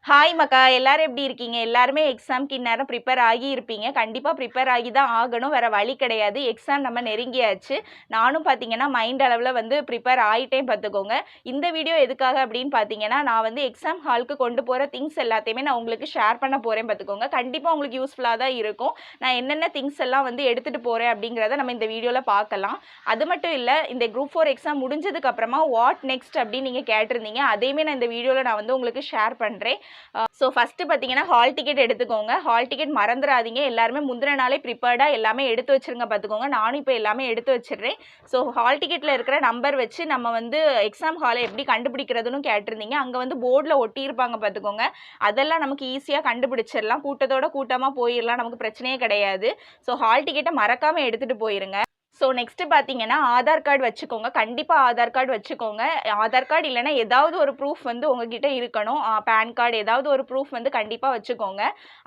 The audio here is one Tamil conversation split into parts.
ஹாய் மக்கா, எல்லாரும் எப்படி இருக்கீங்க? எல்லாருமே எக்ஸாம்க்கு இந்நேரம் ப்ரிப்பேர் ஆகி இருப்பீங்க. கண்டிப்பா ப்ரிப்பேர் ஆகி தான் ஆகணும். வேற வழி கிடையாது. எக்ஸாம் நம்ம நெருங்கியாச்சு. நானும் பார்த்தீங்கன்னா, மைண்ட் அளவுல வந்து ப்ரிப்பேர் ஆயிட்டேன் பார்த்துக்கோங்க. இந்த வீடியோ எதுக்காக அப்படின்னு பார்த்தீங்கன்னா, நான் வந்து எக்ஸாம் ஹாலுக்கு கொண்டு போற திங்ஸ் எல்லாத்தையுமே நான் உங்களுக்கு ஷேர் பண்ண போறேன் பார்த்துக்கோங்க. கண்டிப்பா உங்களுக்கு யூஸ்ஃபுல்லா தான் இருக்கும். நான் என்னென்ன திங்ஸ் எல்லாம் வந்து எடுத்துட்டு போறேன் அப்படிங்கிறத நம்ம இந்த வீடியோல பார்க்கலாம். அது மட்டும் இல்ல, இந்த குரூப் 4 எக்ஸாம் முடிஞ்சதுக்கு அப்புறமா வாட் நெக்ஸ்ட் அப்படின்னு நீங்க கேட்டிருந்தீங்க. அதையுமே நான் இந்த வீடியோல நான் வந்து உங்களுக்கு ஷேர் பண்றேன். ஸோ ஃபஸ்ட்டு பார்த்தீங்கன்னா ஹால் டிக்கெட் எடுத்துக்கோங்க. ஹால் டிக்கெட் மறந்துடாதீங்க. எல்லாருமே முந்தின நாளே ப்ரிப்பேர்டாக எல்லாமே எடுத்து வச்சுருங்க பார்த்துக்கோங்க. நானும் இப்போ எல்லாமே எடுத்து வச்சிடுறேன். ஸோ ஹால் டிக்கெட்டில் இருக்கிற நம்பர் வச்சு நம்ம வந்து எக்ஸாம் ஹாலை எப்படி கண்டுபிடிக்கிறதுன்னு கேட்டிருந்தீங்க. அங்கே வந்து போர்டில் ஒட்டியிருப்பாங்க பார்த்துக்கோங்க. அதெல்லாம் நமக்கு ஈஸியாக கண்டுபிடிச்சிடலாம். கூட்டத்தோட கூட்டமாக போயிடலாம். நமக்கு பிரச்சனையே கிடையாது. ஸோ ஹால் டிக்கெட்டை மறக்காமல் எடுத்துகிட்டு போயிருங்க. ஸோ நெக்ஸ்ட்டு பார்த்தீங்கன்னா ஆதார் கார்டு வச்சுக்கோங்க. கண்டிப்பாக ஆதார் கார்டு வச்சுக்கோங்க. ஆதார் கார்டு இல்லைன்னா ஏதாவது ஒரு ப்ரூஃப் வந்து உங்ககிட்ட இருக்கணும். பேன் கார்டு ஏதாவது ஒரு ப்ரூஃப் வந்து கண்டிப்பாக வச்சுக்கோங்க.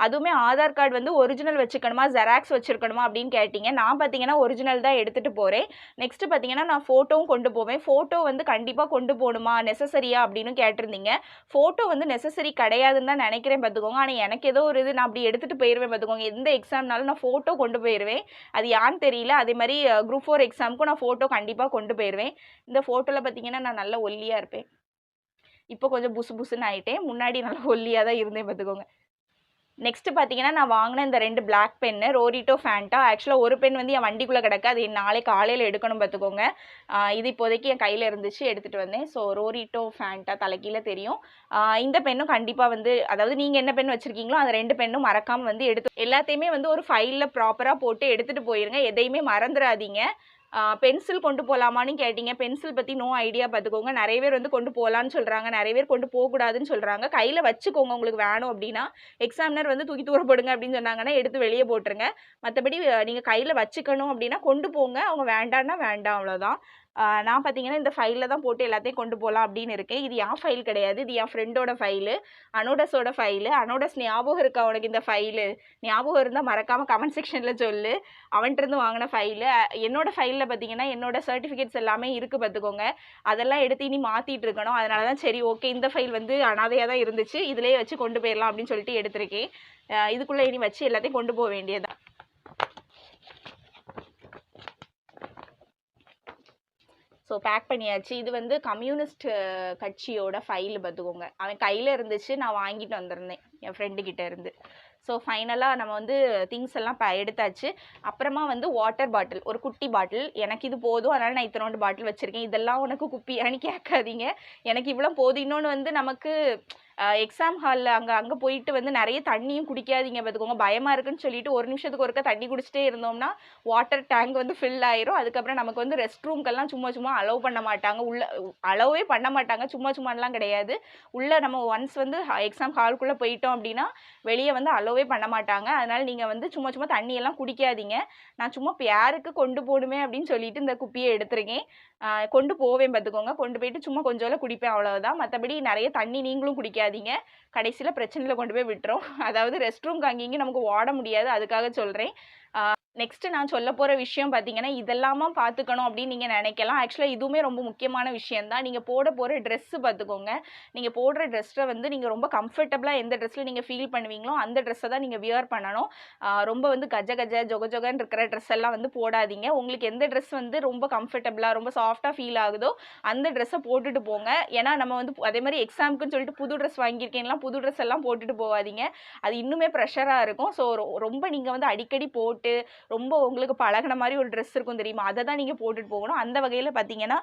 அதுவுமே ஆதார் கார்டு வந்து ஒரிஜினல் வச்சுக்கணுமா, ஜெராக்ஸ் வச்சுருக்கணுமா அப்படின்னு கேட்டிங்க. நான் பார்த்தீங்கன்னா ஒரிஜினல் தான் எடுத்துகிட்டு போகிறேன். நெக்ஸ்ட்டு பார்த்தீங்கன்னா நான் ஃபோட்டோவும் கொண்டு போவேன். ஃபோட்டோ வந்து கண்டிப்பாக கொண்டு போகணுமா, நெசசரியா அப்படின்னு கேட்டிருந்தீங்க. ஃபோட்டோ வந்து நெசசரி கிடையாதுன்னு தான் நினைக்கிறேன் பார்த்துக்கோங்க. ஆனால் எனக்கு ஏதோ ஒரு இது நான் அப்படி எடுத்துகிட்டு போயிடுவேன் பார்த்துக்கோங்க. எந்த எக்ஸாம்னாலும் நான் ஃபோட்டோ கொண்டு போயிடுவேன். அது யான்னு தெரியல. அதே மாதிரி குரூப் 4 எக்ஸாமுக்கும் நான் ஃபோட்டோ கண்டிப்பாக கொண்டு போயிடுவேன். இந்த ஃபோட்டோவில் பார்த்தீங்கன்னா நான் நல்ல ஒல்லியாக இருப்பேன். இப்போ கொஞ்சம் புசு புசுன்னு ஆகிட்டேன். முன்னாடி நல்லா ஒல்லியாக தான் இருந்தேன் பார்த்துக்கோங்க. நெக்ஸ்ட்டு பார்த்தீங்கன்னா நான் வாங்கின இந்த 2 பிளாக் பென்னு ரோரிட்டோ ஃபேண்டா. ஆக்சுவலாக ஒரு பென் வந்து என் வண்டிக்குள்ளே கிடக்கு. அது நாளை காலையில் எடுக்கணும் பார்த்துக்கோங்க. இது இப்போதைக்கு என் கையில் இருந்துச்சு, எடுத்துகிட்டு வந்தேன். ஸோ ரோரிட்டோ ஃபேண்டா தலைக்கீழ தெரியும். இந்த பென்னும் கண்டிப்பாக வந்து, அதாவது நீங்கள் என்ன பென் வச்சுருக்கீங்களோ அந்த 2 பென்னும் மறக்காமல் வந்து எல்லாத்தையுமே வந்து ஒரு ஃபைலில் ப்ராப்பராக போட்டு எடுத்துகிட்டு போயிருங்க. எதையுமே மறந்துடாதீங்க. பென்சில் கொண்டு போகலாமான்னு கேட்டிங்க. பென்சில் பற்றி நோ ஐடியா பார்த்துக்கோங்க. நிறைய பேர் வந்து கொண்டு போகலான்னு சொல்கிறாங்க. நிறைய பேர் கொண்டு போகக்கூடாதுன்னு சொல்கிறாங்க. கையில் வச்சுக்கோங்க உங்களுக்கு வேணும் அப்படின்னா. எக்ஸாமினர் வந்து தூக்கி தூர போடுங்க அப்படின்னு சொன்னாங்கன்னா எடுத்து வெளியே போட்டுருங்க. மற்றபடி நீங்கள் கையில் வச்சுக்கணும் அப்படின்னா கொண்டு போங்க. அவங்க வேண்டான்னா வேண்டாம், அவ்வளோதான். நான் பார்த்தீங்கன்னா இந்த ஃபைலில் தான் போட்டு எல்லாத்தையும் கொண்டு போகலாம் அப்படின்னு இருக்கேன். இது என் ஃபைல் கிடையாது. இது என் ஃப்ரெண்டோட ஃபைலு, அனோடஸோட ஃபைலு. அனோடஸ் ஞாபகம் இருக்கா உனக்கு இந்த ஃபைலு? ஞாபகம் இருந்தால் மறக்காமல் கமெண்ட் செக்ஷனில் சொல்லு. அவன்கிட்டருந்து வாங்கின ஃபைலு. என்னோட ஃபைலில் பார்த்தீங்கன்னா என்னோட சர்டிஃபிகேட்ஸ் எல்லாமே இருக்குது பார்த்துக்கோங்க. அதெல்லாம் எடுத்து இனி மாற்றிட்டு இருக்கணும். அதனால தான் சரி ஓகே, இந்த ஃபைல் வந்து அனாதையாக தான் இருந்துச்சு, இதிலேயே வச்சு கொண்டு போயிடலாம் அப்படின்னு சொல்லிட்டு எடுத்திருக்கேன். இதுக்குள்ளே இனி வச்சு எல்லாத்தையும் கொண்டு போக வேண்டியதான். ஸோ பேக் பண்ணியாச்சு. இது வந்து கம்யூனிஸ்ட் கட்சியோட ஃபைல் பார்த்துக்கோங்க. அவன் கையில் இருந்துச்சு, நான் வாங்கிட்டு வந்திருந்தேன் என் ஃப்ரெண்டுக்கிட்ட இருந்து. ஸோ ஃபைனலாக நம்ம வந்து திங்ஸ் எல்லாம் எடுத்தாச்சு. அப்புறமா வந்து வாட்டர் பாட்டில், ஒரு குட்டி பாட்டில். எனக்கு இது போதும், அதனால் நான் இத்தனோண்டு பாட்டில் வச்சுருக்கேன். இதெல்லாம் உனக்கு குப்பியான்னு கேட்காதீங்க. எனக்கு இவ்வளோ போதும். இன்னொன்று வந்து நமக்கு எக்ஸாம் ஹாலில் அங்கே போயிட்டு வந்து நிறைய தண்ணியும் குடிக்காதீங்க பார்த்துக்கோங்க. பயமாக இருக்குன்னு சொல்லிட்டு ஒரு நிமிஷத்துக்கு ஒருக்க தண்ணி குடிச்சிட்டே இருந்தோம்னா வாட்டர் டேங்க் வந்து ஃபில் ஆயிரும். அதுக்கப்புறம் நமக்கு வந்து ரெஸ்ட் ரூம்க்கெல்லாம் சும்மா அலோவ் பண்ண மாட்டாங்க. அலோவே பண்ண மாட்டாங்க. சும்மாலாம் கிடையாது. உள்ளே நம்ம ஒன்ஸ் வந்து எக்ஸாம் ஹாலுக்குள்ளே போயிட்டோம் அப்படின்னா வெளியே வந்து அலோவே பண்ண மாட்டாங்க. அதனால் நீங்கள் வந்து சும்மா தண்ணியெல்லாம் குடிக்காதீங்க. நான் சும்மா யாருக்கு கொண்டு போகணுமே அப்படின்னு சொல்லிட்டு இந்த குப்பியை எடுத்துருக்கேன். கொண்டு போவேன் பார்த்துக்கோங்க. கொண்டு போயிட்டு சும்மா கொஞ்சோல குடிப்பேன், அவ்வளவுதான். மற்றபடி நிறைய தண்ணி நீங்களும் குடிக்காதீங்க. கடைசியில் பிரச்சனையில் கொண்டு போய் விட்டுரும். அதாவது ரெஸ்ட் ரூம்க்கு அங்கேயும் நமக்கு ஓட முடியாது. அதுக்காக சொல்கிறேன். நெக்ஸ்ட்டு நான் சொல்ல போகிற விஷயம் பார்த்தீங்கன்னா, இதெல்லாமா பார்த்துக்கணும் அப்படின்னு நீங்கள் நினைக்கலாம். ஆக்சுவலாக இதுவுமே ரொம்ப முக்கியமான விஷயந்தான். நீங்கள் போட போகிற ட்ரெஸ்ஸு பார்த்துக்கோங்க. நீங்கள் போடுற ட்ரெஸ்ஸை வந்து நீங்கள் ரொம்ப கம்ஃபர்டபுளாக எந்த ட்ரெஸ்ஸில் நீங்கள் ஃபீல் பண்ணுவீங்களோ அந்த ட்ரெஸ்ஸை தான் நீங்கள் வியர் பண்ணணும். ரொம்ப வந்து ஜொகன்னு இருக்கிற ட்ரெஸ் எல்லாம் வந்து போடாதீங்க. உங்களுக்கு எந்த ட்ரெஸ் வந்து ரொம்ப கம்ஃபர்டபுளாக ரொம்ப சாஃப்டாக ஃபீல் ஆகுதோ அந்த ட்ரெஸ்ஸை போட்டுட்டு போங்க. ஏன்னா நம்ம வந்து அதே மாதிரி எக்ஸாமுக்குன்னு சொல்லிட்டு புது ட்ரெஸ் வாங்கியிருக்கேன்லாம் புது ட்ரெஸ் எல்லாம் போட்டுட்டு போகாதீங்க. அது இன்னுமே ப்ரெஷராக இருக்கும். ஸோ ரொம்ப நீங்கள் வந்து அடிக்கடி போட்டு ரொம்ப உங்களுக்கு பழகின மாதிரி ஒரு ட்ரெஸ் இருக்கும் தெரியுமா, அதை தான் நீங்கள் போட்டுட்டு போகணும். அந்த வகையில் பார்த்தீங்கன்னா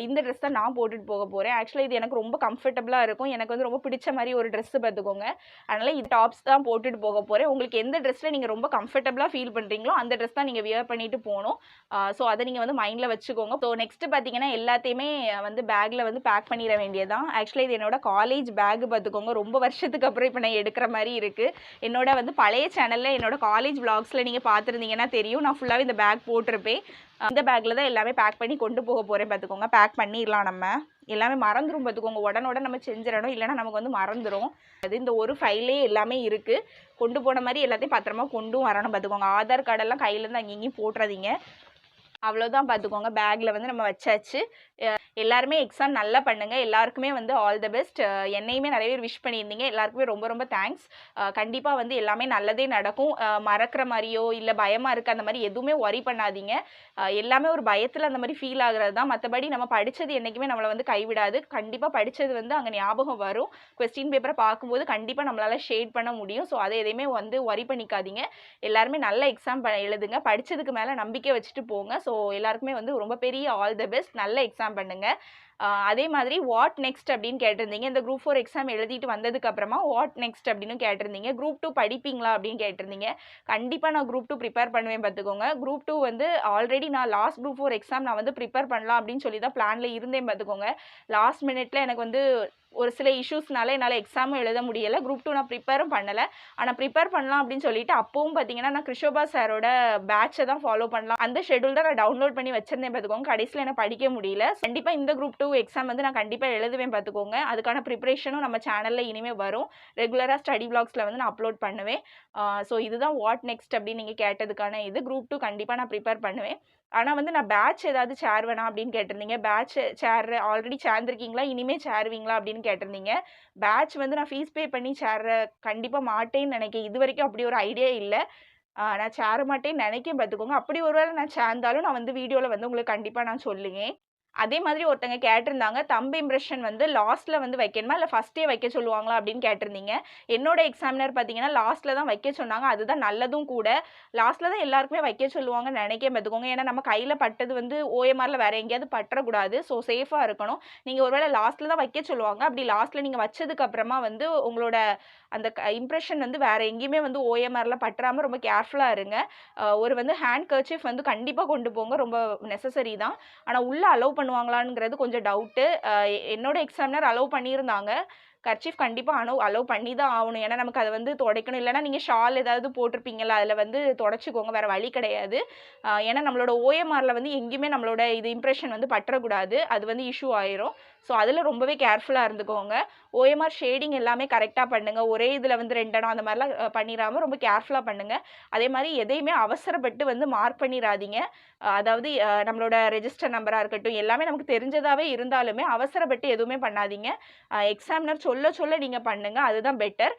இந்த ட்ரெஸ் தான் நான் போட்டுட்டு போக போகிறேன். ஆக்சுவலாக இது எனக்கு ரொம்ப கம்ஃபர்டபுளாக இருக்கும். எனக்கு வந்து ரொம்ப பிடிச்ச மாதிரி ஒரு ட்ரெஸ்ஸு பார்த்துக்கோங்க. அதனால் இது டாப்ஸ் தான் போட்டுட்டு போக போகிறேன். உங்களுக்கு எந்த ட்ரெஸ்ஸில் நீங்கள் ரொம்ப கம்ஃபர்டபுளாக ஃபீல் பண்ணுறீங்களோ அந்த ட்ரெஸ் தான் நீங்கள் வியர் பண்ணிட்டு போகணும். ஸோ அதை நீங்கள் வந்து மைண்டில் வச்சுக்கோங்க. ஸோ நெக்ஸ்ட்டு பார்த்தீங்கன்னா எல்லாத்தையுமே வந்து பேக்கில் வந்து பேக் பண்ணிட வேண்டியதான். ஆக்சுவலாக இது என்னோட காலேஜ் பேக்கு பார்த்துக்கோங்க. ரொம்ப வருஷத்துக்கு அப்புறம் இப்போ நான் எடுக்கிற மாதிரி இருக்குது. என்னோட வந்து பழைய சேனலில் என்னோட காலேஜ் விளாக்ஸில் நீங்கள் பார்த்துருந்தீங்கன்னா தெரியும். நான் ஃபுல்லாகவே இந்த பேக் போட்டிருப்பேன். இந்த பேக்கில் தான் எல்லாமே பேக் பண்ணி கொண்டு போக போகிறேன் பார்த்துக்கோங்க. பேக் பண்ணிடலாம். நம்ம எல்லாமே மறந்துடும் பார்த்துக்கோங்க. உடனே நம்ம செஞ்சிடணும், இல்லைன்னா நமக்கு வந்து மறந்துடும். அது இந்த ஒரு ஃபைலே எல்லாமே இருக்குது. கொண்டு போன மாதிரி எல்லாத்தையும் பத்திரமா கொண்டும் வரணும் பார்த்துக்கோங்க. ஆதார் கார்டெல்லாம் கையிலேருந்து அங்கேயும் போட்டுறாதீங்க. அவ்வளோதான் பார்த்துக்கோங்க. பேக்கில் வந்து நம்ம வச்சாச்சு. எல்லாருமே எக்ஸாம் நல்லா பண்ணுங்க. எல்லாருக்குமே வந்து ஆல் த பெஸ்ட். என்னையுமே நிறைய பேர் விஷ் பண்ணியிருந்தீங்க. எல்லாருக்குமே ரொம்ப ரொம்ப தேங்க்ஸ். கண்டிப்பாக வந்து எல்லாமே நல்லதே நடக்கும். மறக்கிற மாதிரியோ இல்லை பயமாக இருக்குது அந்த மாதிரி எதுவுமே ஒரி பண்ணாதீங்க. எல்லாமே ஒரு பயத்தில் அந்த மாதிரி ஃபீல் ஆகுறது தான். மற்றபடி நம்ம படித்தது என்றைக்குமே நம்மளை வந்து கைவிடாது. கண்டிப்பாக படித்தது வந்து அங்கே ஞாபகம் வரும். கொஸ்டின் பேப்பரை பார்க்கும்போது கண்டிப்பாக நம்மளால் ஷேட் பண்ண முடியும். ஸோ அதை எதையுமே வந்து ஒரி பண்ணிக்காதீங்க. எல்லாருமே நல்ல எக்ஸாம் எழுதுங்க. படித்ததுக்கு மேலே நம்பிக்கை வச்சுட்டு போங்க. ஸோ எல்லாருக்குமே வந்து ரொம்ப பெரிய ஆல் த பெஸ்ட். நல்ல எக்ஸாம் பண்ணுங்க. அதே மாதிரி வாட் நெக்ஸ்ட் அப்படின்னு கேட்டிருந்தீங்க. இந்த குரூப் 4 எக்ஸாம் எழுதிட்டு வந்ததுக்கு அப்புறமா வாட் நெக்ஸ்ட் அப்படின்னு கேட்டிருந்தீங்க. குரூப் 2 படிப்பீங்களா அப்படின்னு கேட்டிருந்தீங்க. கண்டிப்பாக நான் குரூப் 2 ப்ரிப்பேர் பண்ணுவேன் பார்த்துக்கோங்க. குரூப் 2 வந்து ஆல்ரெடி நான் லாஸ்ட் குரூப் 4 எக்ஸாம் நான் வந்து ப்ரிப்பேர் பண்ணலாம் அப்படின்னு சொல்லி தான் பிளானில் இருந்தேன் பார்த்துக்கோங்க. லாஸ்ட் மினிட்ல எனக்கு வந்து ஒரு சில இஷ்யூஸ்னால என்னால் எக்ஸாமும் எழுத முடியலை. குரூப் 2 நான் ப்ரிப்பேரும் பண்ணலை. ஆனால் ப்ரிப்பேர் பண்ணலாம் அப்படின்னு சொல்லிட்டு அப்பவும் பார்த்தீங்கன்னா நான் கிருஷோபா சாரோட பேட்சை தான் ஃபாலோ பண்ணலாம். அந்த ஷெடியூல் தான் நான் டவுன்லோட் பண்ணி வச்சிருந்தேன் பார்த்துக்கோங்க. கடைசியில் எனக்கு படிக்க முடியல. கண்டிப்பாக இந்த குரூப் 2 எக்ஸாம் வந்து நான் கண்டிப்பாக எழுதுவேன் பார்த்துக்கோங்க. அதுக்கான ப்ரிப்பரேஷனும் நம்ம சேனலில் இனிமேல் வரும். ரெகுலராக ஸ்டடி பிளாக்ஸில் வந்து நான் அப்லோட் பண்ணுவேன். ஸோ இதுதான் வாட் நெக்ஸ்ட் அப்படின்னு நீங்கள் கேட்டதுக்கான இது. குரூப் 2 கண்டிப்பாக நான் ப்ரிப்பேர் பண்ணுவேன். ஆனால் வந்து நான் பேட்ச் ஏதாவது சேருவேனா அப்படின்னு கேட்டிருந்தீங்க. பேட்ச் சேர் ஆல்ரெடி சேர்ந்துருக்கீங்களா, இனிமேல் சேருவீங்களா அப்படின்னு கேட்டிருந்தீங்க. பேட்ச் வந்து நான் ஃபீஸ் பே பண்ணி சேர கண்டிப்பாக மாட்டேன்னு நினைக்கிறேன். இது வரைக்கும் அப்படி ஒரு ஐடியா இல்லை. நான் சேர மாட்டேன்னு நினைக்கேன் பார்த்துக்கோங்க. அப்படி ஒருவேளை நான் சேர்ந்தாலும் நான் வந்து வீடியோவில் வந்து உங்களுக்கு கண்டிப்பாக நான் சொல்லுவேன். அதே மாதிரி ஒருத்தங்க கேட்டிருந்தாங்க, தம்ப் இம்ப்ரெஷன் வந்து லாஸ்ட்ல வந்து வைக்கணுமா இல்லை ஃபர்ஸ்ட்டே வைக்க சொல்லுவாங்களா அப்படின்னு கேட்டிருந்தீங்க. என்னோட எக்ஸாமினர் பார்த்தீங்கன்னா லாஸ்ட்ல தான் வைக்க சொன்னாங்க. அதுதான் நல்லதும் கூட. லாஸ்ட்ல தான் எல்லாருக்குமே வைக்க சொல்லுவாங்கன்னு நினைக்கிறேன் பார்த்துக்கோங்க. ஏன்னா நம்ம கையில் பட்டது வந்து ஓஎம்ஆரில் வேற எங்கேயாவது பற்றக்கூடாது. ஸோ சேஃபாக இருக்கணும். நீங்கள் ஒருவேளை லாஸ்ட்ல தான் வைக்க சொல்லுவாங்க. அப்படி லாஸ்ட்ல நீங்கள் வச்சதுக்கு அப்புறமா வந்து உங்களோட அந்த இம்ப்ரெஷன் வந்து வேற எங்கேயுமே வந்து ஓஎம்ஆரில் பற்றாமல் ரொம்ப கேர்ஃபுல்லாக இருங்க. ஒரு வந்து ஹேண்ட் கர்ச்சீஃப் வந்து கண்டிப்பாக கொண்டு போங்க. ரொம்ப நெசசரி தான். ஆனால் உள்ளே அலோவ் பண்ணுவாங்களாங்கிறது கொஞ்சம் டவுட்டு. என்னோட எக்ஸாமினர் அலோவ் பண்ணியிருந்தாங்க. கர்ச்சீஃப் கண்டிப்பாக அலோவ் பண்ணி தான் ஆகணும். ஏன்னா நமக்கு அதை வந்து துடைக்கணும். இல்லைனா நீங்கள் ஷால் ஏதாவது போட்டிருப்பீங்களா, அதில் வந்து துடைச்சிக்கோங்க. வேறு வழி கிடையாது. ஏன்னா நம்மளோட ஓஎம்ஆரில் வந்து எங்கேயுமே நம்மளோட இது இம்ப்ரெஷன் வந்து பற்றக்கூடாது. அது வந்து இஷ்யூ ஆயிரும். ஸோ அதில் ரொம்பவே கேர்ஃபுல்லாக இருந்துக்கோங்க. ஓஎம்ஆர் ஷேடிங் எல்லாமே கரெக்டாக பண்ணுங்கள். ஒரே இதில் வந்து 2 இடம் அந்த மாதிரிலாம் பண்ணிடாமல் ரொம்ப கேர்ஃபுல்லாக பண்ணுங்கள். அதே மாதிரி எதையுமே அவசரப்பட்டு வந்து மார்க் பண்ணிடாதீங்க. அதாவது நம்மளோட ரெஜிஸ்டர் நம்பராக இருக்கட்டும், எல்லாமே நமக்கு தெரிஞ்சதாகவே இருந்தாலுமே அவசரப்பட்டு எதுவுமே பண்ணாதீங்க. எக்ஸாமினர் சொல்ல சொல்ல நீங்கள் பண்ணுங்க. அதுதான் பெட்டர்.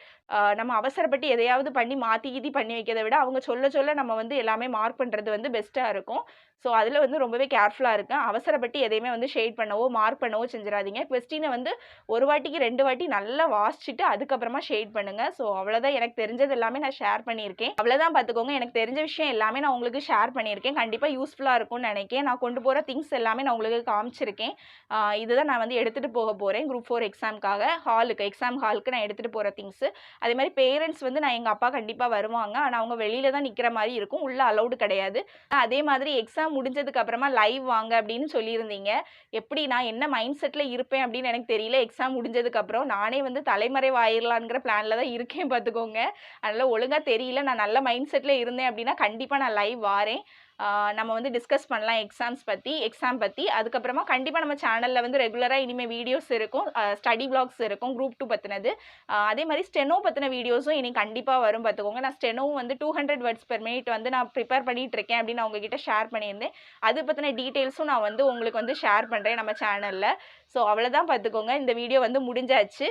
நம்ம அவசரப்பட்டு எதையாவது பண்ணி மாற்றி கீத்தி பண்ணி வைக்கிறத விட அவங்க சொல்ல சொல்ல நம்ம வந்து எல்லாமே மார்க் பண்ணுறது வந்து பெஸ்ட்டாக இருக்கும். ஸோ அதில் வந்து ரொம்பவே கேர்ஃபுல்லாக இருக்கேன். அவசரப்பட்டு எதையுமே வந்து ஷேட் பண்ணவோ மார்க் பண்ணவோ செஞ்சிடாதீங்க. கொஸ்டினை வந்து ஒரு வாட்டிக்கு 2 வாட்டி நல்லா வாசிச்சுட்டு அதுக்கப்புறமா ஷேட் பண்ணுங்கள். ஸோ அவ்வளோதான். எனக்கு தெரிஞ்சது எல்லாமே நான் ஷேர் பண்ணியிருக்கேன். அவ்வளோதான் பார்த்துக்கோங்க. எனக்கு தெரிஞ்ச விஷயம் எல்லாமே நான் உங்களுக்கு ஷேர் பண்ணியிருக்கேன். கண்டிப்பாக யூஸ்ஃபுல்லாக இருக்கும்னு நினைக்கிறேன். நான் கொண்டு போகிற திங்ஸ் எல்லாமே நான் உங்களுக்கு காமிச்சிருக்கேன். இதுதான் நான் வந்து எடுத்துகிட்டு போக போகிறேன் குரூப் 4 எக்ஸாமுக்காக. எக்ஸாம் ஹாலுக்கு நான் எடுத்துகிட்டு போகிற திங்ஸு. அதே மாதிரி பேரண்ட்ஸ் வந்து நான் எங்கள் அப்பா கண்டிப்பாக வருவாங்க. ஆனால் அவங்க வெளியில தான் நிற்கிற மாதிரி இருக்கும். உள்ள அலௌடு கிடையாது. அதே மாதிரி எக்ஸாம் முடிஞ்சதுக்கு அப்புறமா லைவ் வாங்க அப்படின்னு சொல்லியிருந்தீங்க. எப்படி நான் என்ன மைண்ட் செட்டில் இருப்பேன் அப்படின்னு எனக்கு தெரியல. எக்ஸாம் முடிஞ்சதுக்கு அப்புறம் நானே வந்து தலைமறைவாயிரலாங்கிற பிளானில் தான் இருக்கேன் பார்த்துக்கோங்க. அதனால் ஒழுங்காக தெரியல. நான் நல்ல மைண்ட் செட்டில் இருந்தேன் அப்படின்னா கண்டிப்பாக நான் லைவ் வாரேன். நம்ம வந்து டிஸ்கஸ் பண்ணலாம் எக்ஸாம் பற்றி. அதுக்கப்புறமா கண்டிப்பாக நம்ம சேனலில் வந்து ரெகுலராக இனிமேல் வீடியோஸ் இருக்கும். ஸ்டடி பிளாக்ஸ் இருக்கும் குரூப் 2 பற்றினது. அதே மாதிரி ஸ்டெனோ பற்றின வீடியோஸும் இனி கண்டிப்பாக வரும் பார்த்துக்கோங்க. நான் ஸ்டெனோவும் வந்து 200 வேர்ட்ஸ் பெர் மினிட் வந்து நான் ப்ரிப்பேர் பண்ணிட்டு இருக்கேன் அப்படின்னு நான் உங்ககிட்ட ஷேர் பண்ணியிருந்தேன். அது பற்றின டீட்டெயில்ஸும் நான் வந்து உங்களுக்கு வந்து ஷேர் பண்ணுறேன் நம்ம சேனலில். ஸோ அவ்வளோதான் பார்த்துக்கோங்க. இந்த வீடியோ வந்து முடிஞ்சாச்சு.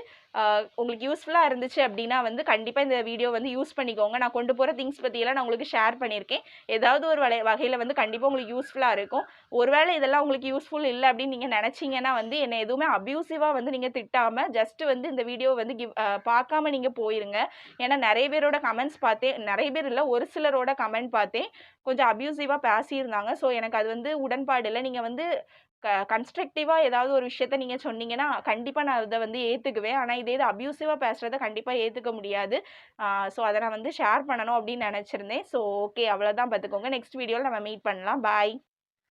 உங்களுக்கு யூஸ்ஃபுல்லாக இருந்துச்சு அப்படின்னா வந்து கண்டிப்பாக இந்த வீடியோ வந்து யூஸ் பண்ணிக்கோங்க. நான் கொண்டு போகிற திங்ஸ் பற்றியெல்லாம் நான் உங்களுக்கு ஷேர் பண்ணியிருக்கேன். ஏதாவது ஒரு வகையில் வந்து கண்டிப்பாக உங்களுக்கு யூஸ்ஃபுல்லாக இருக்கும். ஒருவேளை இதெல்லாம் உங்களுக்கு யூஸ்ஃபுல் இல்லை அப்படின்னு நீங்கள் நினச்சிங்கன்னா வந்து என்னை எதுவுமே அப்யூசிவாக வந்து நீங்கள் திட்டாமல் ஜஸ்ட்டு வந்து இந்த வீடியோ வந்து பார்க்காம நீங்கள் போயிருங்க. ஏன்னா நிறைய பேரோட கமெண்ட்ஸ் பார்த்தேன். நிறைய பேர் இல்லை, ஒரு சிலரோட கமெண்ட் பார்த்தேன். கொஞ்சம் அப்யூசிவாக பேசியிருந்தாங்க. ஸோ எனக்கு அது வந்து உடன்பாடு இல்லை. நீங்கள் வந்து கன்ஸ்ட்ரக்டிவாக ஏதாவது ஒரு விஷயத்த நீங்கள் சொன்னீங்கன்னா கண்டிப்பாக நான் அதை வந்து ஏற்றுக்குவேன். ஆனால் இதே இது அப்யூசிவாக பேசுகிறத கண்டிப்பாக ஏற்றுக்க முடியாது. ஸோ அதை நான் வந்து ஷேர் பண்ணணும் அப்படின்னு நினச்சிருந்தேன். ஸோ ஓகே, அவ்வளோதான் பார்த்துக்கோங்க. நெக்ஸ்ட் வீடியோவில் நம்ம மீட் பண்ணலாம். பாய்.